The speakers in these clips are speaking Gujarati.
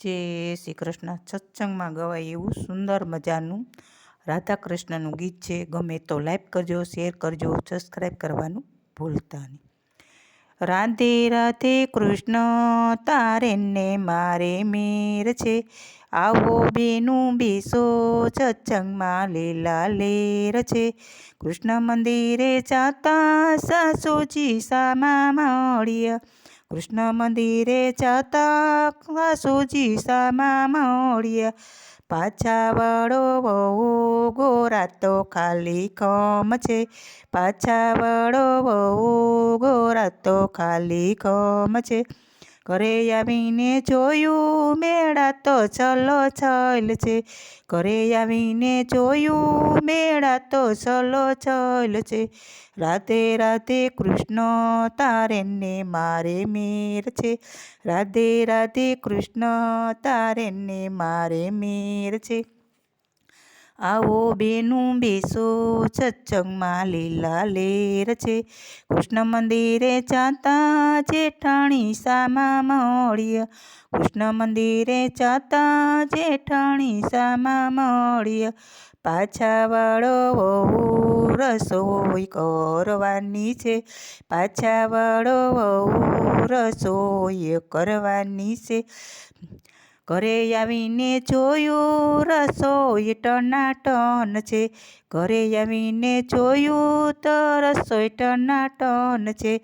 જય શ્રી કૃષ્ણ. સત્સંગમાં ગવાય એવું સુંદર મજાનું રાધા કૃષ્ણનું ગીત છે. ગમે તો લાઈક કરજો, શેર કરજો, સબસ્ક્રાઈબ કરવાનું ભૂલતા નહીં. રાધે રાધે કૃષ્ણ તારે ને મારે મેર છે, આવો બેનું બેસો સત્સંગમાં લીલા લેર છે. કૃષ્ણ મંદિરે જાતા સાસુજી સામા મળ્યા, કૃષ્ણ મંદિરે જાતા સાસુજી સામા મળ્યા. પાછા વળો વહુ ગોરા તો ખાલી ખમ છે, પાછા વળો વહુ ગોરા તો ખાલી ખમ છે. ઘરે આવીને જોયું મેળા તો છલો છલ છે, ઘરે આવીને જોયું મેળા તો છલો છલ છે. રાધે રાધે કૃષ્ણ તારે ને મારે મેર છે, રાધે રાધે કૃષ્ણ તારે ને મારે મેર છે. આવો બેનું બેસો સત્સંગમાં લીલા લેર છે. કૃષ્ણ મંદિરે જાતા જેઠાણી સામા મળ્યા, કૃષ્ણ મંદિરે જાતા જેઠાણી સામા મળ્યા. પાછા વાળો વહુ રસોઈ કરવાની છે, પાછા વાળો વહુ રસોઈ કરવાની છે. ઘરે આવીને જોયું રસોઈ ટનાટન છે, ઘરે આવીને જોયું તો રસોઈ ટનાટન છે.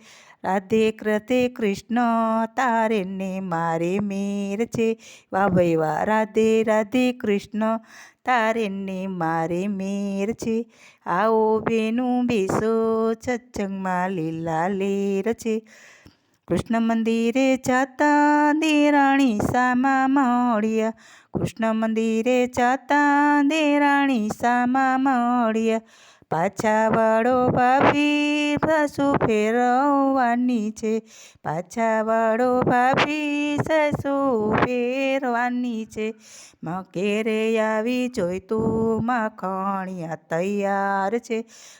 રાધે રાધે કૃષ્ણ તારે ને મારે મેર છે, વાહ ભાઈ વાહ. રાધે રાધે કૃષ્ણ તારે ને મારે મેર છે. આવો બેનું બેસો સત્સંગમાં લીલા લેર છે. કૃષ્ણ મંદિરે જાતા દેરાણી સામા મળ્યા, કૃષ્ણ મંદિરે જાતા દેરાણી સામા મળ્યા. પાછા વાળો ભાભી સાસુ ફેરવવાની છે, પાછા વાળો ભાભી સાસુ ફેરવાની છે. ઘેરે આવી જોઈતું માખણિયા તૈયાર છે,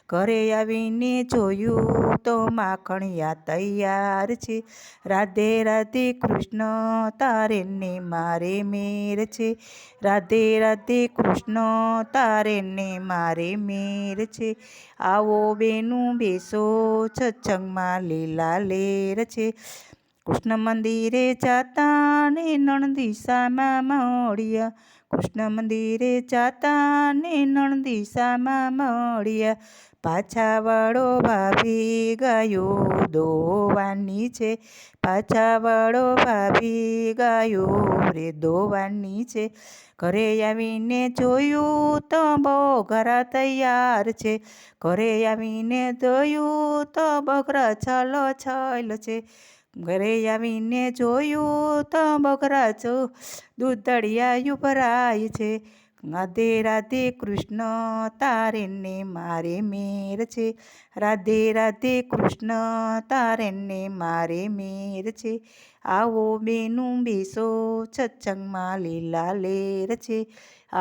ઘરે આવીને જોયું તો માખણિયા તૈયાર છે. રાધે રાધે કૃષ્ણ તારે ને મારે મેર છે, રાધે રાધે કૃષ્ણ તારે ને મારે મેર છે. આવો બેનું બેસો સત્સંગમાં લીલા લેર છે. કૃષ્ણ મંદિરે જાતા ને નણંદી સામા મળ્યા, કૃષ્ણ મંદિરે જાતા ને નણંદી સામા મળ્યા. પાછા વાળો ભાભી ગાયો દોવાની છે, પાછા વાળો ભાભી ગાયો રે દોવાની છે. ઘરે આવીને જોયું તો બગરા તૈયાર છે, ઘરે આવીને જોયું તો બગરા છલો છલ છે. ઘરે આવીને જોયું તો બગરા દૂધડિયા ભરાય છે. રાધે રાધે કૃષ્ણ તારે ને મારે મેર છે, રાધે રાધે કૃષ્ણ તારે ને મારે મેર છે. આવો બેનું બેસો સત્સંગમાં લીલા લેર છે,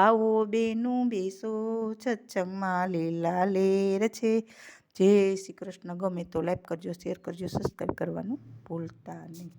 આવો બેનું બેસો સત્સંગમાં લીલા લેર છે. જય શ્રી કૃષ્ણ. ગમે તો લાઈક કરજો, શેર કરજો, સબસ્ક્રાઈબ કરવાનું ભૂલતા નહીં.